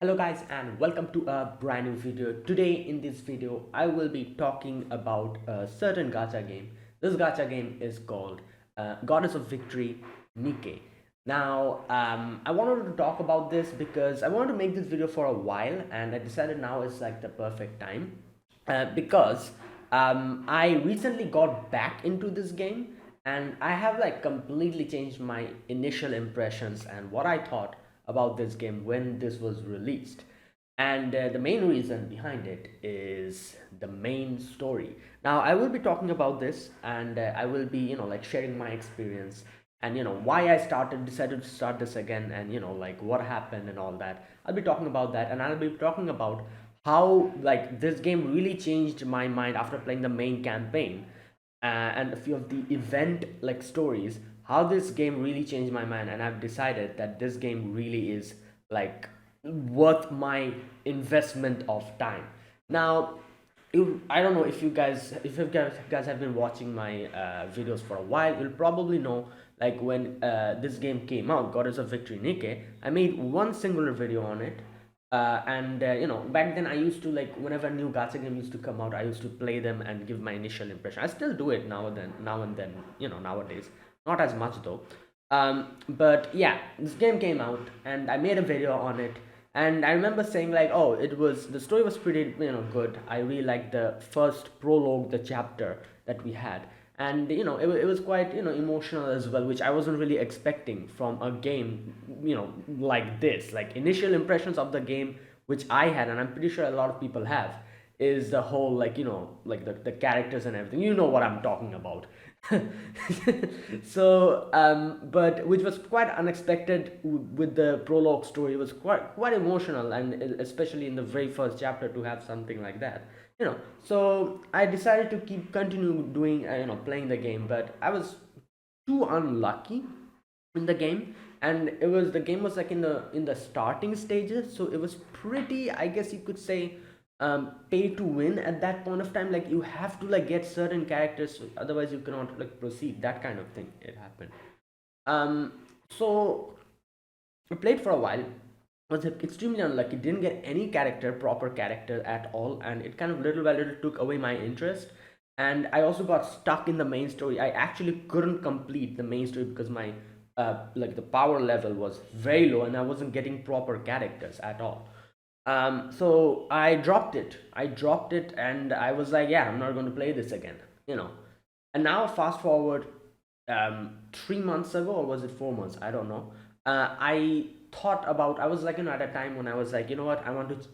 Hello guys and welcome to a brand new video. Today in this video I will be talking about a certain gacha game. This gacha game is called Goddess of Victory Nikke. Now I wanted to talk about this because I wanted to make this video for a while and I decided now is like the perfect time because I recently got back into this game and I have like completely changed my initial impressions and what I thought about this game when this was released. And the main reason behind it is the main story. Now, I will be talking about this and I will be, like sharing my experience and, why I decided to start this again and, like what happened and all that. I'll be talking about that and I'll be talking about how, like, this game really changed my mind after playing the main campaign and a few of the event like stories, how this game really changed my mind and I've decided that this game really is like worth my investment of time. Now, I don't know if you guys have been watching my videos for a while, you'll probably know like when this game came out, Goddess of Victory Nikke, I made one singular video on it. And back then I used to, like, whenever a new gacha game used to come out, I used to play them and give my initial impression. I still do it now and then, nowadays, not as much though. But yeah, this game came out and I made a video on it, and I remember saying like, oh, the story was pretty, good. I really liked the first prologue, the chapter that we had, and it was quite, emotional as well, which I wasn't really expecting from a game, like this. Like, initial impressions of the game which I had, and I'm pretty sure a lot of people have, is the whole, like, like the characters and everything. You know what I'm talking about. So but which was quite unexpected with the prologue story. It was quite emotional, and especially in the very first chapter, to have something like that, so I decided to continue doing, playing the game, but I was too unlucky in the game, and the game was like in the starting stages, so it was pretty, I guess you could say, pay to win at that point of time. Like, you have to like get certain characters, otherwise you cannot like proceed, that kind of thing. It happened. So I played for a while, was extremely unlucky, didn't get any proper character at all, and it kind of little by little took away my interest. And I also got stuck in the main story. I actually couldn't complete the main story because my like the power level was very low and I wasn't getting proper characters at all. So I dropped it and I was like, yeah, I'm not going to play this again, you know and now fast forward 3 months ago, or was it 4 months, I don't know. I was like, at a time when I was like, you know what, I want to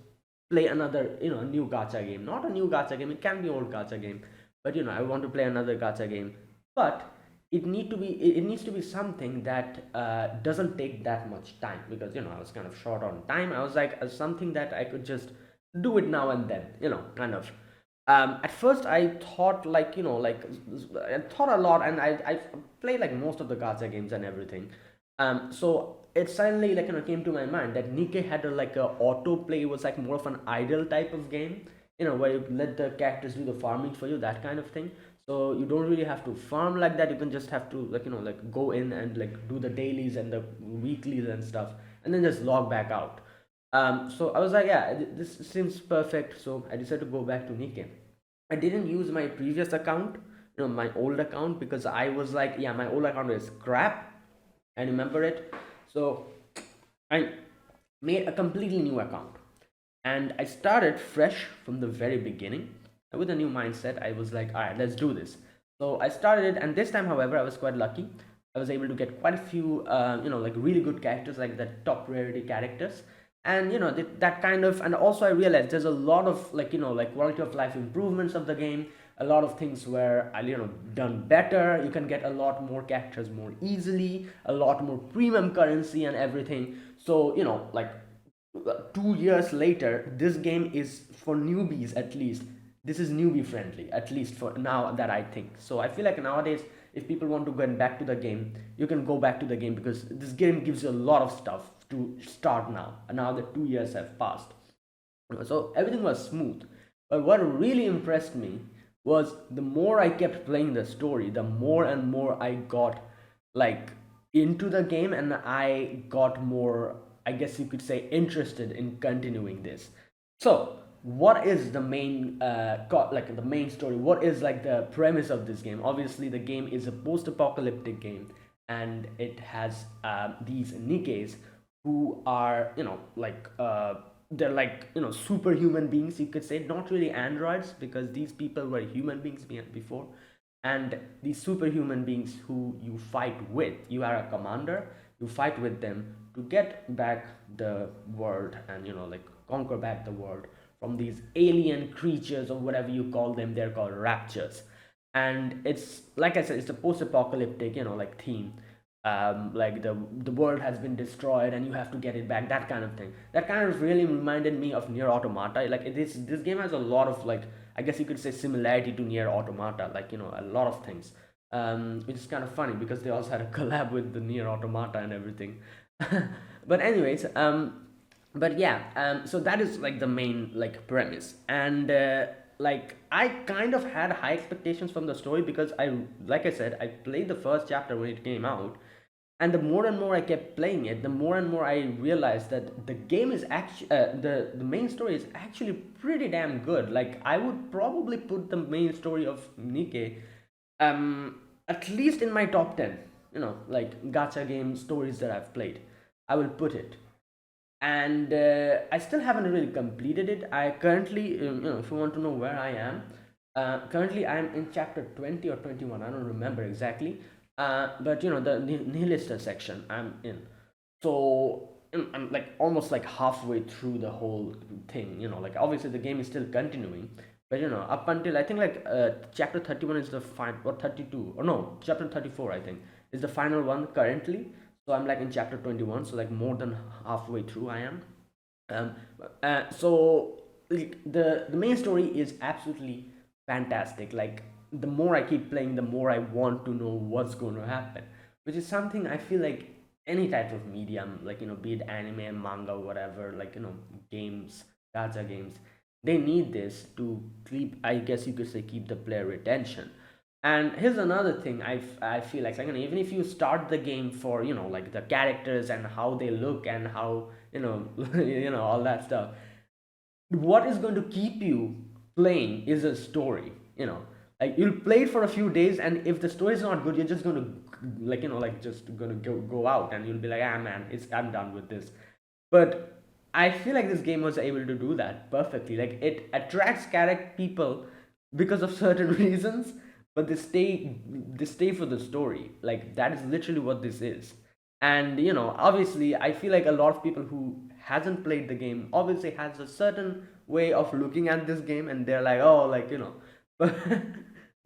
play another, new gacha game. Not a new gacha game, it can be old gacha game, but I want to play another gacha game. But it needs to be something that doesn't take that much time, because I was kind of short on time. I was like, something that I could just do it now and then, kind of. At first I thought, like, I thought a lot, and I played like most of the gacha games and everything. So it suddenly, like, came to my mind that Nikke had like a autoplay. It was like more of an idle type of game, where you let the characters do the farming for you, that kind of thing. So you don't really have to farm like that. You can just have to, like, like, go in and like do the dailies and the weeklies and stuff, and then just log back out. So I was like, yeah, this seems perfect. So I decided to go back to Nikke. I didn't use my previous account, my old account, because I was like, yeah, my old account is crap. I remember it. So I made a completely new account and I started fresh from the very beginning. And with a new mindset, I was like, all right, let's do this. So I started it, and this time, however, I was quite lucky. I was able to get quite a few, like, really good characters, like the top rarity characters. And that kind of, and also I realized there's a lot of, like, like, quality of life improvements of the game. A lot of things were, done better. You can get a lot more characters more easily, a lot more premium currency and everything. So, like, 2 years later, this game is for newbies. At least this is newbie friendly, at least for now, that I think. So I feel like nowadays, if people want to go back to the game, you can go back to the game, because this game gives you a lot of stuff to start now, and now that 2 years have passed. So everything was smooth. But what really impressed me was, the more I kept playing the story, the more and more I got, like, into the game, and I got more I guess you could say, interested in continuing this. So, what is the main, like the main story? What is like the premise of this game? Obviously, the game is a post-apocalyptic game, and it has these Nikkes who are, they're like, superhuman beings, you could say. Not really androids, because these people were human beings before. And these superhuman beings who you fight with, you are a commander, you fight with them to get back the world, and like conquer back the world from these alien creatures, or whatever you call them. They're called raptures. And it's, like I said, it's a post-apocalyptic, like theme. Like the world has been destroyed and you have to get it back, that kind of thing. That kind of really reminded me of Near Automata. Like, this game has a lot of, like, I guess you could say, similarity to Near Automata, like, a lot of things. Which is kind of funny because they also had a collab with the Near Automata and everything. But anyways, but yeah, so that is like the main like premise. And like, I kind of had high expectations from the story, because like I said, I played the first chapter when it came out. And the more and more I kept playing it, the more and more I realized that the game is actually, the main story is actually pretty damn good. Like, I would probably put the main story of Nikke, at least in my top 10, like gacha game stories that I've played. I will put it. And I still haven't really completed it. I currently, if you want to know where I am, currently I'm in chapter 20 or 21. I don't remember exactly. But the nihilista section I'm in. So I'm like almost like halfway through the whole thing. Like, obviously the game is still continuing, but up until I think like chapter 31 is the final, or 32, or no, chapter 34 I think is the final one currently. So I'm like in chapter 21, so like more than halfway through I am. um, so like, the main story is absolutely fantastic. Like, the more I keep playing, the more I want to know what's going to happen, which is something I feel like any type of medium, like, be it anime, manga, whatever, like, games, gacha games, they need this to keep, I guess you could say, keep the player retention. And here's another thing, I feel like, even if you start the game for, like the characters and how they look and how, all that stuff, what is going to keep you playing is a story. Like, you'll play it for a few days, and if the story is not good, you're just going to, like, like, just going to go out, and you'll be like, ah man, I'm done with this. But I feel like this game was able to do that perfectly. Like, it attracts character people because of certain reasons, but they stay for the story. Like, that is literally what this is. And obviously, I feel like a lot of people who hasn't played the game obviously has a certain way of looking at this game, and they're like, oh, like, but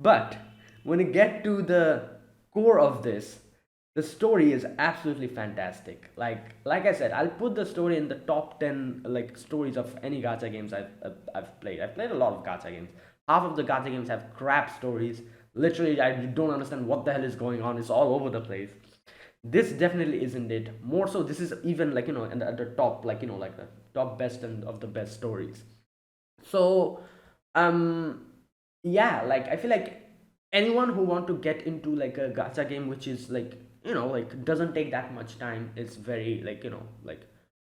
but when you get to the core of this, the story is absolutely fantastic. Like I said, I'll put the story in the top 10 like stories of any gacha games I've played. I've played a lot of gacha games. Half of the gacha games have crap stories. Literally, I don't understand what the hell is going on. It's all over the place. This definitely isn't it. More so, this is even like, at the top, like, like the top best and of the best stories. So, um, yeah, like, I feel like anyone who want to get into like a gacha game, which is like, like, doesn't take that much time, it's very like, like,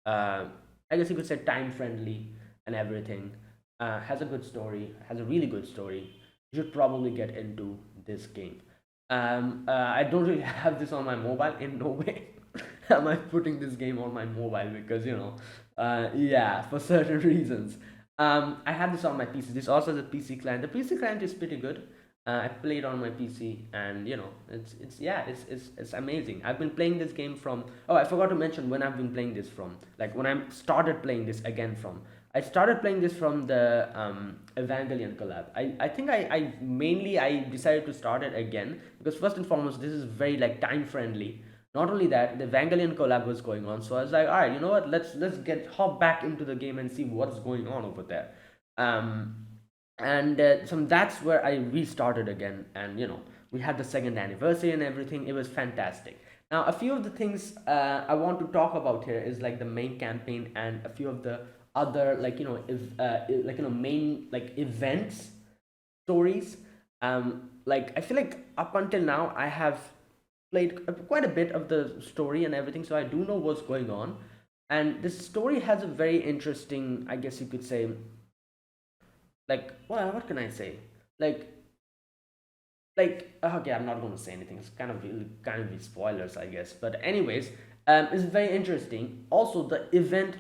uh I guess you could say time friendly and everything, has a good story, has a really good story, you should probably get into this game. I don't really have this on my mobile, in no way am I putting this game on my mobile, because yeah, for certain reasons. I have this on my PC. This also is a PC client. The PC client is pretty good. I played on my PC, and it's yeah, it's amazing. I've been playing this game from. Oh, I forgot to mention when I've been playing this from. Like, when I started playing this again from. I started playing this from the Evangelion collab. I think I decided to start it again because, first and foremost, this is very like time friendly. Not only that, the Evangelion collab was going on, so I was like, all right, you know what? Let's get hop back into the game and see what's going on over there. Um, and so that's where I restarted again, and we had the second anniversary and everything. It was fantastic. Now, a few of the things I want to talk about here is like the main campaign and a few of the other, like, if like, main like events, stories. Like, I feel like up until now I have played quite a bit of the story and everything, so I do know what's going on. And this story has a very interesting, I guess you could say, like, well, what can I say? Like, okay, I'm not going to say anything. It's kind of be spoilers, I guess. But anyways, it's very interesting. Also, the event,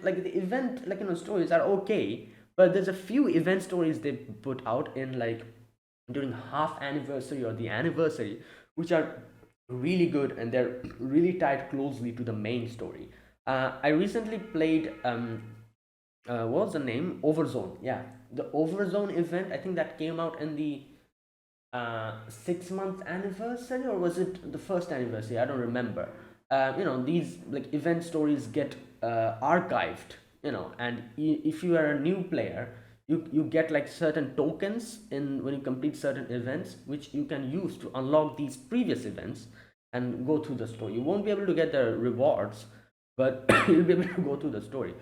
stories are okay, but there's a few event stories they put out in like during half anniversary or the anniversary, which are really good, and they're really tied closely to the main story. I recently played what was the name? Overzone. Yeah, the Overzone event. I think that came out in the 6 month anniversary, or was it the first anniversary? I don't remember. These like event stories get archived, and if you are a new player, you get like certain tokens in when you complete certain events, which you can use to unlock these previous events and go through the story. You won't be able to get the rewards, but you'll be able to go through the story.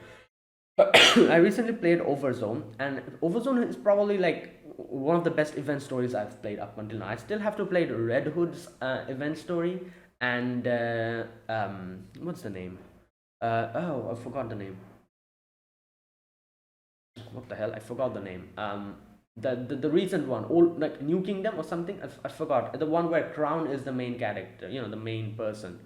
I recently played Overzone, and Overzone is probably like one of the best event stories I've played up until now. I still have to play the Red Hood's event story, and what's the name? Oh, I forgot the name. What the hell? I forgot the name. The recent one, old like New Kingdom or something. I forgot the one where Crown is the main character. The main person.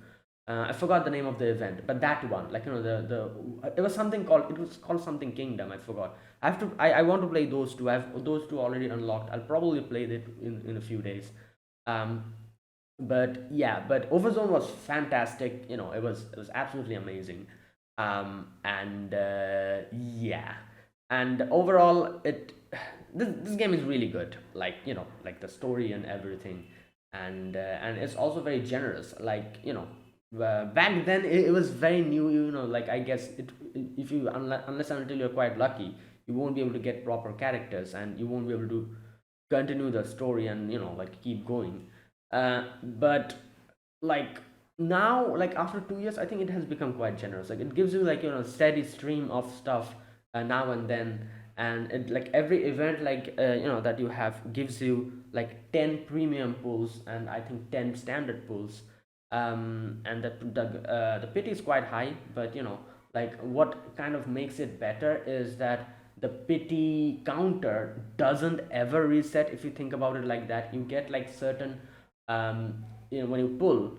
I forgot the name of the event, but that one, like the it was called something Kingdom. I forgot. I want to play those two. I have those two already unlocked. I'll probably play it in a few days. Um, but yeah, but Overzone was fantastic. It was absolutely amazing. And yeah, and overall, this game is really good. Like the story and everything, and it's also very generous. Back then it was very new. Like I guess if you unless and until you're quite lucky, you won't be able to get proper characters, and you won't be able to continue the story and like keep going. But like now, like after 2 years, I think it has become quite generous. Like it gives you like steady stream of stuff now and then, and it like every event that you have gives you like 10 premium pulls and I think 10 standard pulls. And the pity is quite high, but like what kind of makes it better is that the pity counter doesn't ever reset. If you think about it like that, you get like certain when you pull,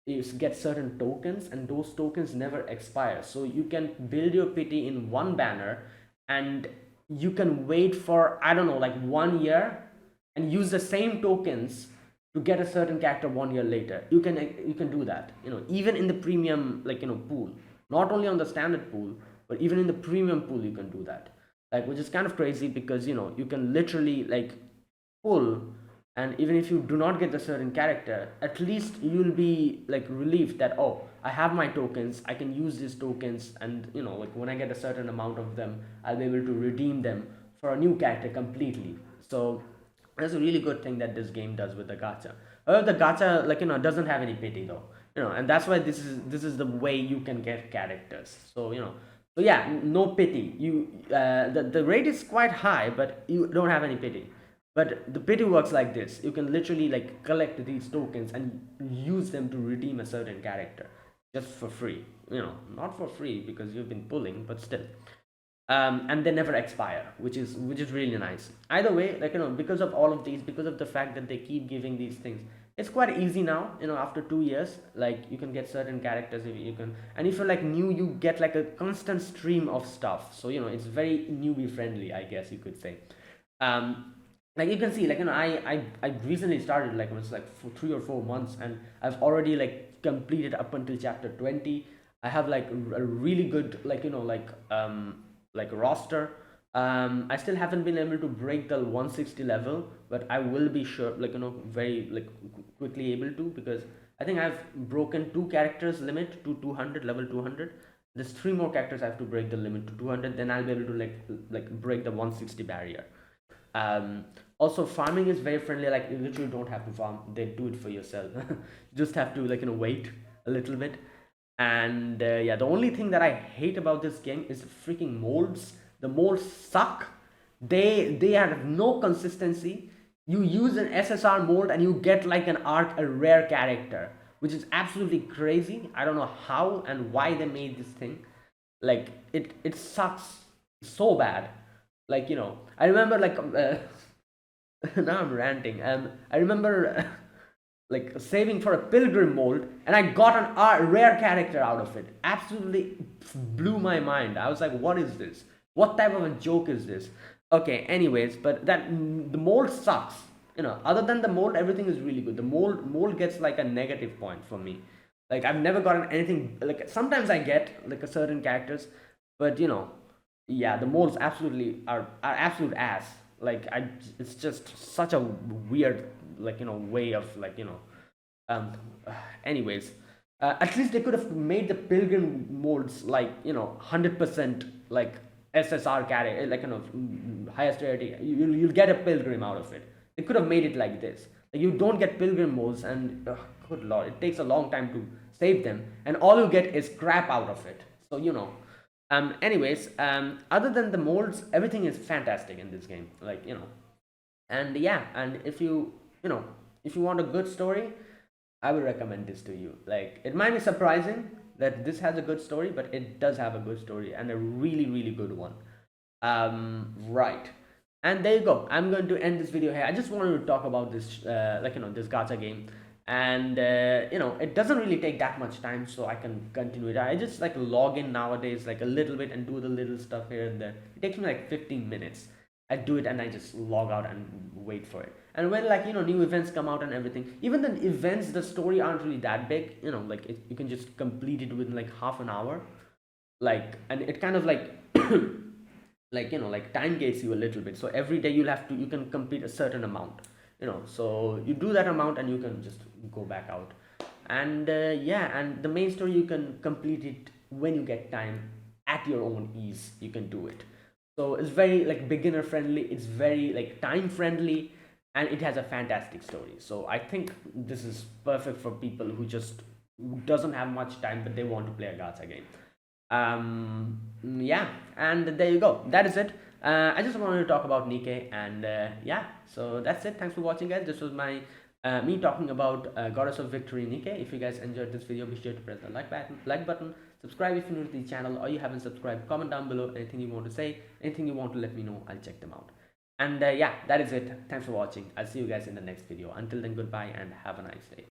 you get certain tokens, and those tokens never expire, so you can build your pity in one banner, and you can wait for, I don't know, like 1 year, and use the same tokens to get a certain character 1 year later. You can do that, even in the premium pool, not only on the standard pool, but even in the premium pool you can do that, like, which is kind of crazy, because you can literally like pull, and even if you do not get the certain character, at least you'll be like relieved that, oh, I have my tokens, I can use these tokens, and like when I get a certain amount of them, I'll be able to redeem them for a new character completely. So that's a really good thing that this game does with the gacha. The gacha, doesn't have any pity though, and that's why this is the way you can get characters. So yeah, no pity. The rate is quite high, but you don't have any pity. But the pity works like this: you can literally like collect these tokens and use them to redeem a certain character just for free. Not for free because you've been pulling, but still. And they never expire, which is really nice. Either way, because of all of these, because of the fact that they keep giving these things, it's quite easy now. After 2 years, like you can get certain characters, if you can, and if you're like new, you get like a constant stream of stuff. So it's very newbie friendly, I guess you could say. Like you can see, I recently started, like it was like for 3 or 4 months, and I've already like completed up until chapter 20. I have like a really good like roster. I still haven't been able to break the 160 level, but I will be sure, very like quickly able to, because I think I've broken two characters limit to 200, level 200. There's three more characters I have to break the limit to 200, then I'll be able to like break the 160 barrier. Also, farming is very friendly. Like you literally don't have to farm; they do it for yourself. You just have to wait a little bit. And yeah, the only thing that I hate about this game is the freaking molds. The molds suck. They have no consistency. You use an SSR mold and you get like a rare character, which is absolutely crazy. I don't know how and why they made this thing. Like it sucks so bad. Like I remember like now I'm ranting. I remember like saving for a pilgrim mold, and I got an rare character out of it. Absolutely blew my mind. I was like, what is this? What type of a joke is this? Okay, anyways, but the mold sucks. Other than the mold, everything is really good. The mold gets like a negative point for me. Like I've never gotten anything. Like sometimes I get like a certain characters, but yeah, the molds absolutely are absolute ass. Like it's just such a weird like way of like um anyways, at least they could have made the pilgrim molds like 100% like SSR carry, like highest rarity. You'll get a pilgrim out of it. They could have made it like this. Like you don't get pilgrim molds, and good lord, it takes a long time to save them, and all you get is crap out of it. So anyways, other than the molds, everything is fantastic in this game. Like and yeah, and you know if you want a good story, I would recommend this to you. Like it might be surprising that this has a good story, but it does have a good story and a really really good one. Right. And there you go. I'm going to end this video here. I just wanted to talk about this, like this gacha game, and it doesn't really take that much time, so I can continue it. I just like log in nowadays, like a little bit, and do the little stuff here and there. It takes me like 15 minutes. I do it and I just log out and wait for it. And when like new events come out and everything, even the events, the story aren't really that big. Like you can just complete it within like half an hour. Like, and it kind of like like like time gates you a little bit. So every day you can complete a certain amount. So you do that amount and you can just go back out. And yeah, and the main story you can complete it when you get time, at your own ease. You can do it. So it's very like beginner friendly, it's very like time friendly, and it has a fantastic story. So I think this is perfect for people who just doesn't have much time but they want to play a gacha game. Yeah, and there you go, that is it. I just wanted to talk about Nikke, and yeah, so that's it. Thanks for watching, guys. This was my me talking about Goddess of Victory Nikke. If you guys enjoyed this video, be sure to press the like button, subscribe if you're new to the channel or you haven't subscribed, comment down below anything you want to say, anything you want to let me know. I'll check them out. And yeah, that is it. Thanks for watching. I'll see you guys in the next video. Until then, goodbye and have a nice day.